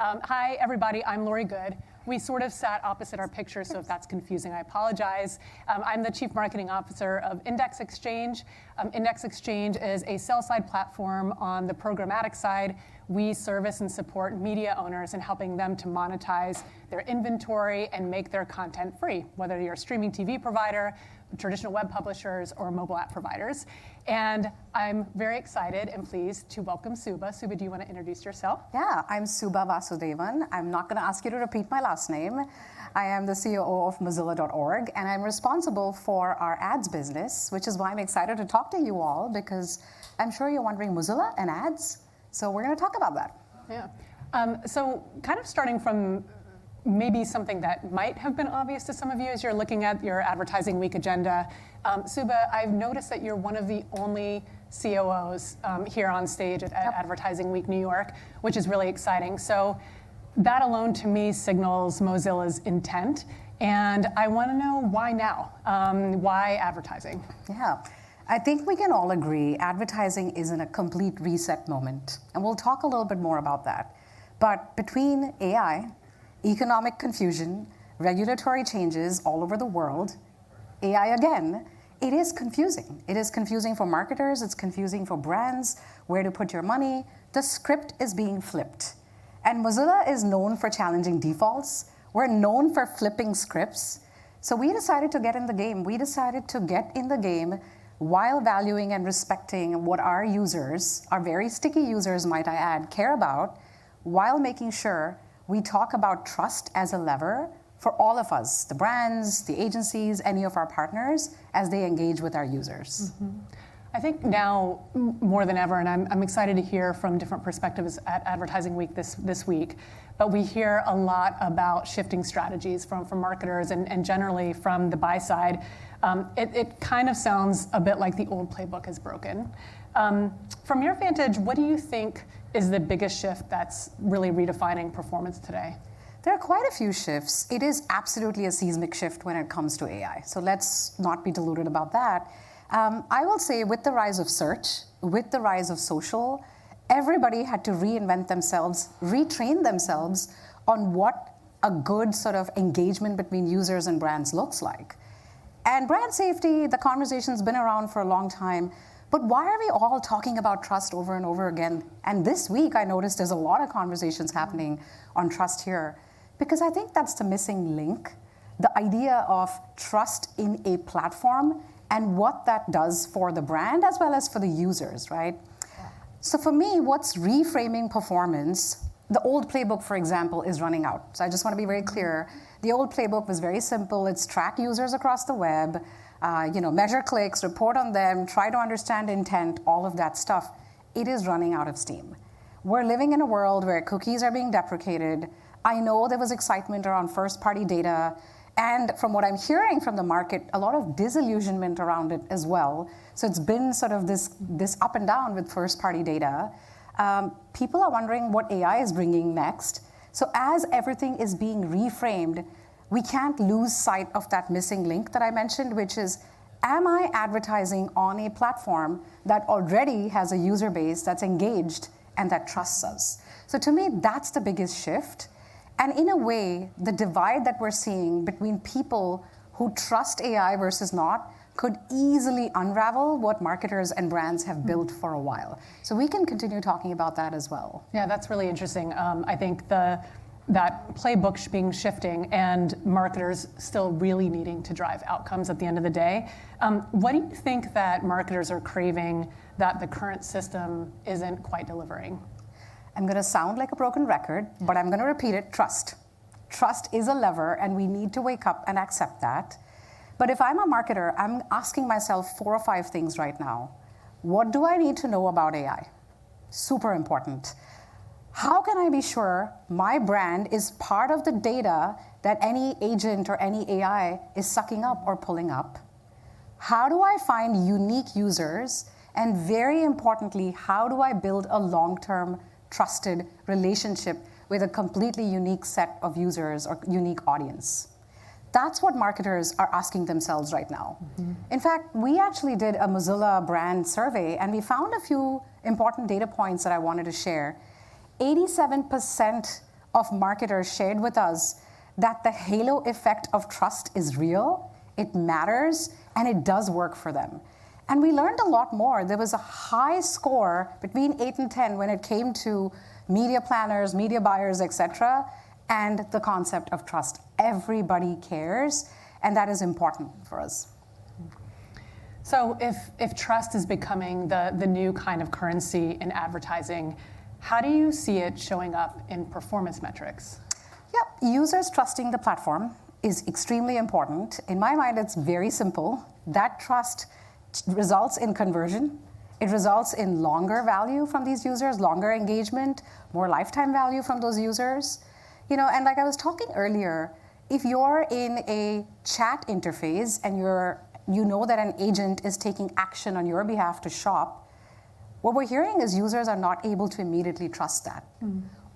Hi, everybody. I'm Lori Goode. We sort of sat opposite our pictures, so if that's confusing, I apologize. I'm the Chief Marketing Officer of Index Exchange. Index Exchange is a sell-side platform on the programmatic side. We service and support media owners in helping them to monetize their inventory and make their content free, whether you're a streaming TV provider, traditional web publishers, or mobile app providers. And I'm very excited and pleased to welcome Suba. Suba, do you want to introduce yourself? Yeah, I'm Suba Vasudevan. I'm not going to ask you to repeat my last name. I am the COO of Mozilla.org, and I'm responsible for our ads business, which is why I'm excited to talk to you all, because I'm sure you're wondering Mozilla and ads. So we're going to talk about that. Yeah. So kind of starting from maybe something that might have been obvious to some of you as you're looking at your Advertising Week agenda. Suba, I've noticed that you're one of the only COOs here on stage at Advertising Week New York, which is really exciting. So that alone to me signals Mozilla's intent. And I want to know why now? Why advertising? Yeah. I think we can all agree advertising is in a complete reset moment. And we'll talk a little bit more about that. But between AI, economic confusion, regulatory changes all over the world, AI again, it is confusing. It is confusing for marketers, it's confusing for brands, where to put your money. The script is being flipped. And Mozilla is known for challenging defaults. We're known for flipping scripts. So we decided to get in the game. We decided to get in the game while valuing and respecting what our users, our very sticky users might I add, care about, while making sure we talk about trust as a lever for all of us, the brands, the agencies, any of our partners, as they engage with our users. Mm-hmm. I think now more than ever, and I'm excited to hear from different perspectives at Advertising Week this week, but we hear a lot about shifting strategies from marketers and generally from the buy side. It kind of sounds a bit like the old playbook is broken. From your vantage, what do you think is the biggest shift that's really redefining performance today? There are quite a few shifts. It is absolutely a seismic shift when it comes to AI. So let's not be deluded about that. I will say with the rise of search, with the rise of social, everybody had to reinvent themselves, retrain themselves on what a good sort of engagement between users and brands looks like. And brand safety, the conversation's been around for a long time. But why are we all talking about trust over and over again? And this week, I noticed there's a lot of conversations happening on trust here, because I think that's the missing link, the idea of trust in a platform and what that does for the brand as well as for the users, right? Yeah. So for me, what's reframing performance, the old playbook, for example, is running out. So I just want to be very clear. The old playbook was very simple. It's track users across the web, measure clicks, report on them, try to understand intent, all of that stuff. It is running out of steam. We're living in a world where cookies are being deprecated. I know there was excitement around first-party data, and from what I'm hearing from the market, a lot of disillusionment around it as well. So it's been sort of this up and down with first-party data. People are wondering what AI is bringing next. So as everything is being reframed, we can't lose sight of that missing link that I mentioned, which is, am I advertising on a platform that already has a user base that's engaged and that trusts us? So to me, that's the biggest shift. And in a way, the divide that we're seeing between people who trust AI versus not could easily unravel what marketers and brands have built for a while. So we can continue talking about that as well. Yeah, that's really interesting. I think that playbook being shifting and marketers still really needing to drive outcomes at the end of the day. What do you think that marketers are craving that the current system isn't quite delivering? I'm going to sound like a broken record, but I'm going to repeat it, trust. Trust is a lever, and we need to wake up and accept that. But if I'm a marketer, I'm asking myself 4 or 5 things right now. What do I need to know about AI? Super important. How can I be sure my brand is part of the data that any agent or any AI is sucking up or pulling up? How do I find unique users? And very importantly, how do I build a long-term trusted relationship with a completely unique set of users or unique audience? That's what marketers are asking themselves right now. Mm-hmm. In fact, we actually did a Mozilla brand survey, and we found a few important data points that I wanted to share. 87% of marketers shared with us that the halo effect of trust is real, it matters, and it does work for them. And we learned a lot more. There was a high score between 8 and 10 when it came to media planners, media buyers, etc., and the concept of trust. Everybody cares, and that is important for us. So if trust is becoming the new kind of currency in advertising, how do you see it showing up in performance metrics? Yep, users trusting the platform is extremely important. In my mind, it's very simple. That trust results in conversion. It results in longer value from these users, longer engagement, more lifetime value from those users. And like I was talking earlier, if you're in a chat interface and you know that an agent is taking action on your behalf to shop, what we're hearing is users are not able to immediately trust that.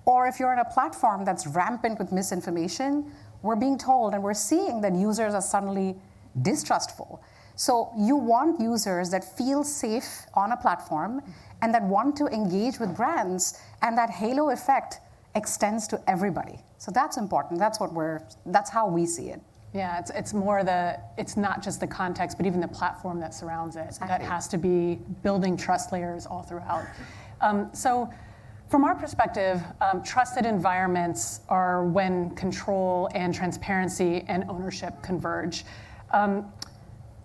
Or if you're in a platform that's rampant with misinformation, we're being told and we're seeing that users are suddenly distrustful. So you want users that feel safe on a platform and that want to engage with brands, and that halo effect extends to everybody. So that's important. That's how we see it. Yeah, it's not just the context, but even the platform that surrounds it. Exactly. That has to be building trust layers all throughout. So from our perspective, trusted environments are when control and transparency and ownership converge.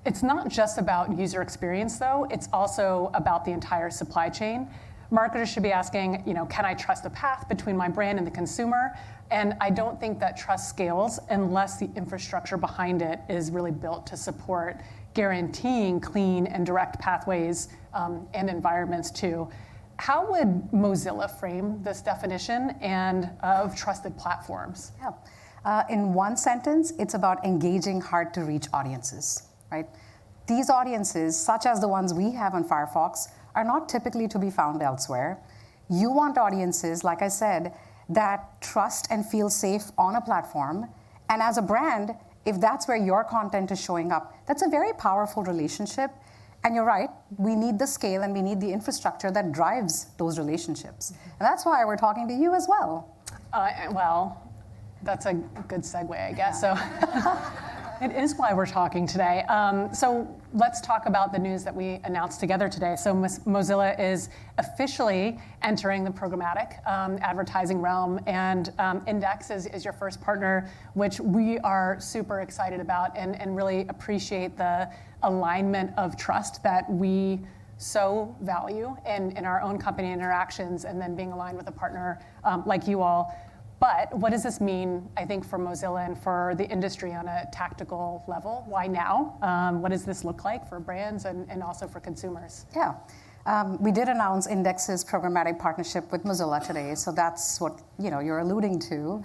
It's not just about user experience, though. It's also about the entire supply chain. Marketers should be asking, can I trust a path between my brand and the consumer? And I don't think that trust scales unless the infrastructure behind it is really built to support guaranteeing clean and direct pathways and environments too. How would Mozilla frame this definition and of trusted platforms? Yeah. In one sentence, it's about engaging hard-to-reach audiences, right? These audiences, such as the ones we have on Firefox, are not typically to be found elsewhere. You want audiences, like I said, that trust and feel safe on a platform. And as a brand, if that's where your content is showing up, that's a very powerful relationship. And you're right, we need the scale and we need the infrastructure that drives those relationships. And that's why we're talking to you as well. Well, that's a good segue, I guess. So it is why we're talking today. So let's talk about the news that we announced together today. So Mozilla is officially entering the programmatic advertising realm, and Index is your first partner, which we are super excited about and really appreciate the alignment of trust that we so value in our own company interactions, and then being aligned with a partner like you all. But what does this mean, I think, for Mozilla and for the industry on a tactical level? Why now? What does this look like for brands and also for consumers? Yeah. We did announce Index's programmatic partnership with Mozilla today, so that's what you're alluding to.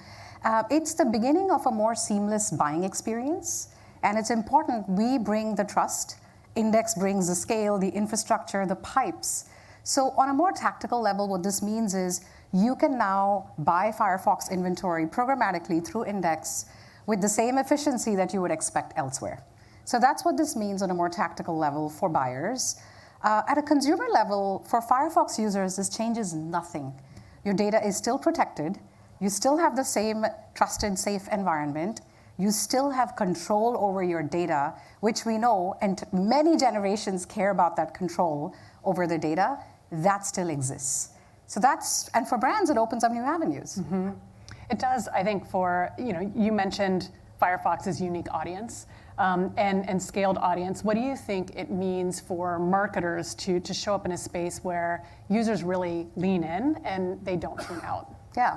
It's the beginning of a more seamless buying experience, and it's important we bring the trust. Index brings the scale, the infrastructure, the pipes. So on a more tactical level, what this means is you can now buy Firefox inventory programmatically through Index with the same efficiency that you would expect elsewhere. So that's what this means on a more tactical level for buyers. At a consumer level, for Firefox users, this changes nothing. Your data is still protected. You still have the same trusted, safe environment. You still have control over your data, which we know, and many generations care about that control over the data. That still exists. So and for brands, it opens up new avenues. Mm-hmm. It does, I think, you mentioned Firefox's unique audience and scaled audience. What do you think it means for marketers to show up in a space where users really lean in and they don't tune out? Yeah.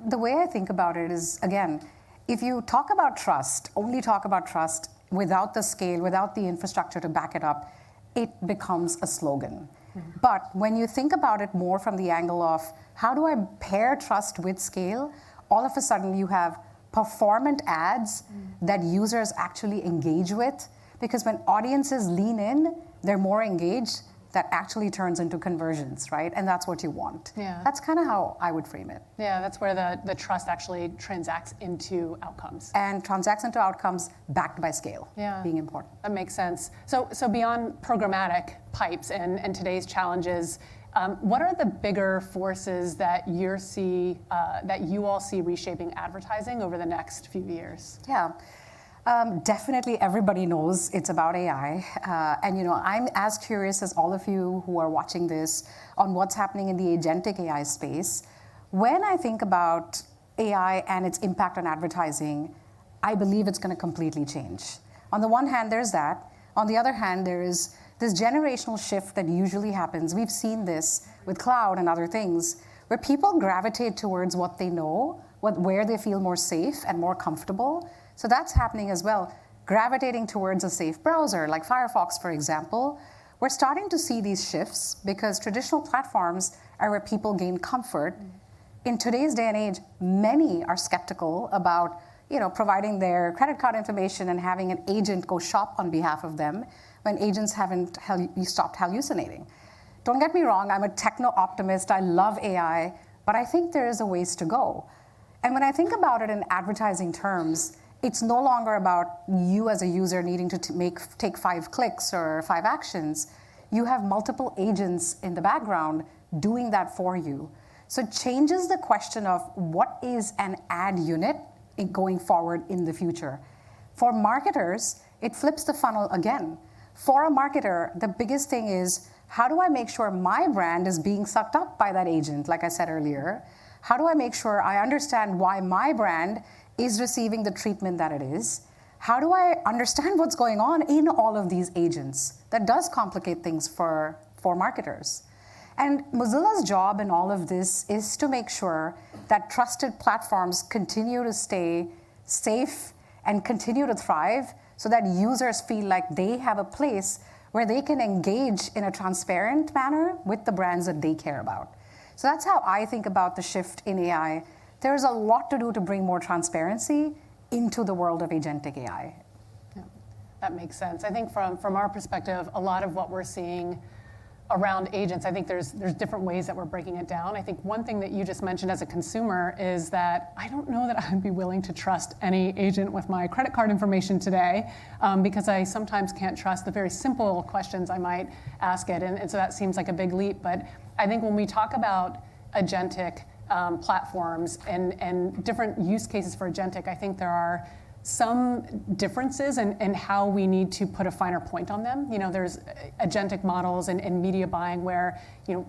The way I think about it is, again, if you talk about trust, only talk about trust without the scale, without the infrastructure to back it up, it becomes a slogan. Mm-hmm. But when you think about it more from the angle of how do I pair trust with scale, all of a sudden you have performant ads that users actually engage with, because when audiences lean in, they're more engaged. That actually turns into conversions, right? And that's what you want. Yeah. That's kind of how I would frame it. Yeah, that's where the trust actually transacts into outcomes. And transacts into outcomes backed by scale, being important. That makes sense. So beyond programmatic pipes and today's challenges, What are the bigger forces that that you all see reshaping advertising over the next few years? Yeah. Definitely everybody knows it's about AI. And I'm as curious as all of you who are watching this on what's happening in the agentic AI space. When I think about AI and its impact on advertising, I believe it's going to completely change. On the one hand, there's that. On the other hand, there is this generational shift that usually happens. We've seen this with cloud and other things, where people gravitate towards what they know, where they feel more safe and more comfortable. So that's happening as well, gravitating towards a safe browser, like Firefox, for example. We're starting to see these shifts because traditional platforms are where people gain comfort. In today's day and age, many are skeptical about providing their credit card information and having an agent go shop on behalf of them when agents haven't stopped hallucinating. Don't get me wrong, I'm a techno-optimist, I love AI, but I think there is a ways to go. And when I think about it in advertising terms, it's no longer about you as a user needing to take 5 clicks or 5 actions. You have multiple agents in the background doing that for you. So it changes the question of what is an ad unit going forward in the future. For marketers, it flips the funnel again. For a marketer, the biggest thing is, how do I make sure my brand is being sucked up by that agent, like I said earlier? How do I make sure I understand why my brand is receiving the treatment that it is? How do I understand what's going on in all of these agents? That does complicate things for marketers. And Mozilla's job in all of this is to make sure that trusted platforms continue to stay safe and continue to thrive so that users feel like they have a place where they can engage in a transparent manner with the brands that they care about. So that's how I think about the shift in AI. There's a lot to do to bring more transparency into the world of agentic AI. Yeah, that makes sense. I think from our perspective, a lot of what we're seeing around agents, I think there's different ways that we're breaking it down. I think one thing that you just mentioned as a consumer is that I don't know that I'd be willing to trust any agent with my credit card information today because I sometimes can't trust the very simple questions I might ask it. And so that seems like a big leap. But I think when we talk about agentic platforms and different use cases for agentic, I think there are some differences in how we need to put a finer point on them. There's agentic models and media buying where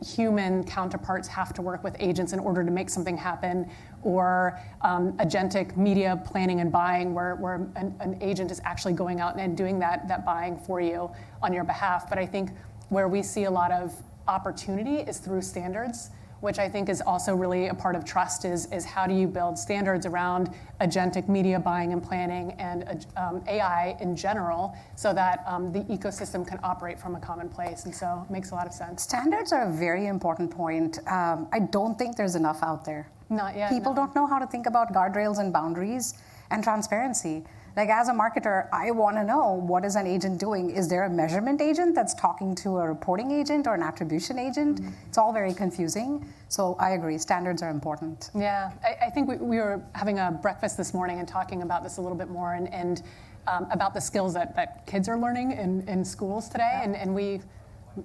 human counterparts have to work with agents in order to make something happen, or agentic media planning and buying where an agent is actually going out and doing that buying for you on your behalf. But I think where we see a lot of opportunity is through standards, which I think is also really a part of trust, is how do you build standards around agentic media buying and planning and AI in general so that the ecosystem can operate from a common place. And so it makes a lot of sense. Standards are a very important point. I don't think there's enough out there. Not yet. People don't know how to think about guardrails and boundaries and transparency. Like as a marketer, I want to know, what is an agent doing? Is there a measurement agent that's talking to a reporting agent or an attribution agent? Mm-hmm. It's all very confusing. So I agree, standards are important. Yeah, I think we were having a breakfast this morning and talking about this a little bit more and about the skills that kids are learning in schools today. Yeah. And we,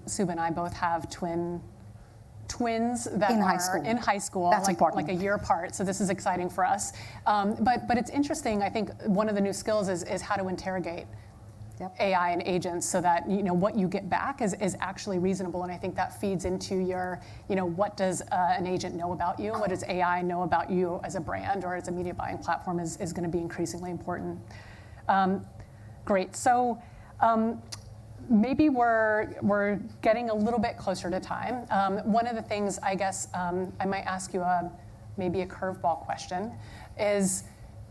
Suba and I both have twins that are in high school. That's important. Like a year apart. So this is exciting for us. But it's interesting. I think one of the new skills is how to interrogate AI and agents so that what you get back is actually reasonable. And I think that feeds into your what does an agent know about you? What does AI know about you as a brand or as a media buying platform is going to be increasingly important. Great. So. Maybe we're getting a little bit closer to time. One of the things I guess I might ask you maybe a curveball question is,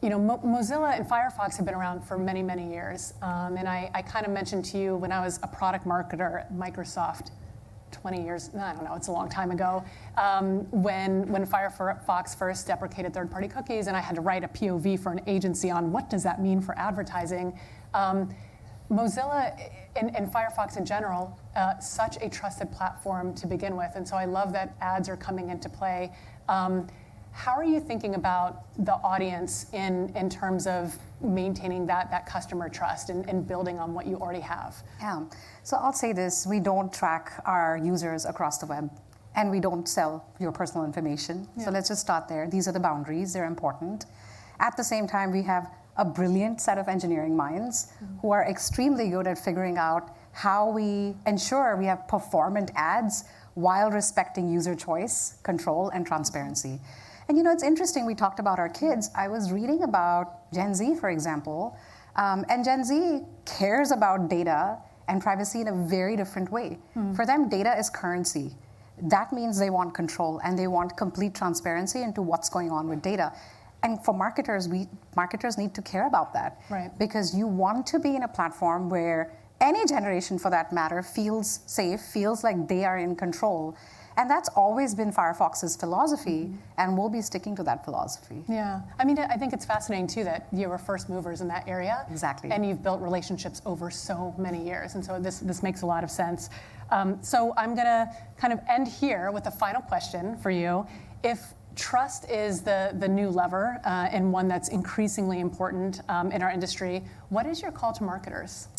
Mozilla and Firefox have been around for many, many years. And I kind of mentioned to you when I was a product marketer at Microsoft 20 years, I don't know, it's a long time ago, when Firefox first deprecated third-party cookies and I had to write a POV for an agency on what does that mean for advertising. Mozilla and Firefox in general, such a trusted platform to begin with. And so I love that ads are coming into play. How are you thinking about the audience in terms of maintaining that customer trust and building on what you already have? Yeah, so I'll say this, we don't track our users across the web. and we don't sell your personal information. So let's just start there. These are the boundaries, they're important. At the same time, we have a brilliant set of engineering minds who are extremely good at figuring out how we ensure we have performant ads while respecting user choice, control, and transparency. And it's interesting, we talked about our kids. I was reading about Gen Z, for example, and Gen Z cares about data and privacy in a very different way. For them, data is currency. That means they want control and they want complete transparency into what's going on with data. And for marketers, marketers need to care about that. Right. Because you want to be in a platform where any generation, for that matter, feels safe, feels like they are in control. And that's always been Firefox's philosophy, and we'll be sticking to that philosophy. Yeah, I mean, I think it's fascinating too that you were first movers in that area. Exactly. And you've built relationships over so many years, and so this makes a lot of sense. So I'm gonna kind of end here with a final question for you. If trust is the new lever and one that's increasingly important in our industry, what is your call to marketers?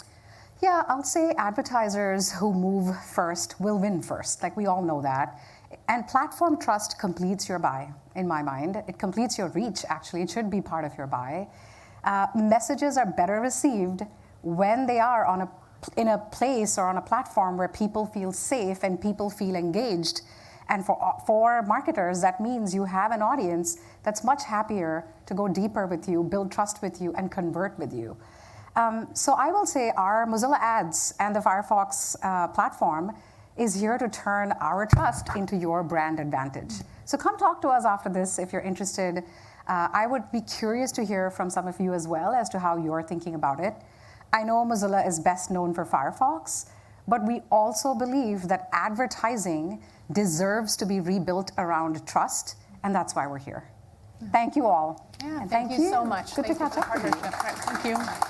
Yeah, I'll say advertisers who move first will win first. Like, we all know that. And platform trust completes your buy, in my mind. It completes your reach, actually. It should be part of your buy. Messages are better received when they are in a place or on a platform where people feel safe and people feel engaged. And for marketers, that means you have an audience that's much happier to go deeper with you, build trust with you, and convert with you. So I will say our Mozilla Ads and the Firefox platform is here to turn our trust into your brand advantage. So come talk to us after this if you're interested. I would be curious to hear from some of you as well as to how you're thinking about it. I know Mozilla is best known for Firefox, but we also believe that advertising deserves to be rebuilt around trust, and that's why we're here. Thank you all. Yeah, And thank you so much. Good to Thank you catch for the up with you. partnership. Thank you.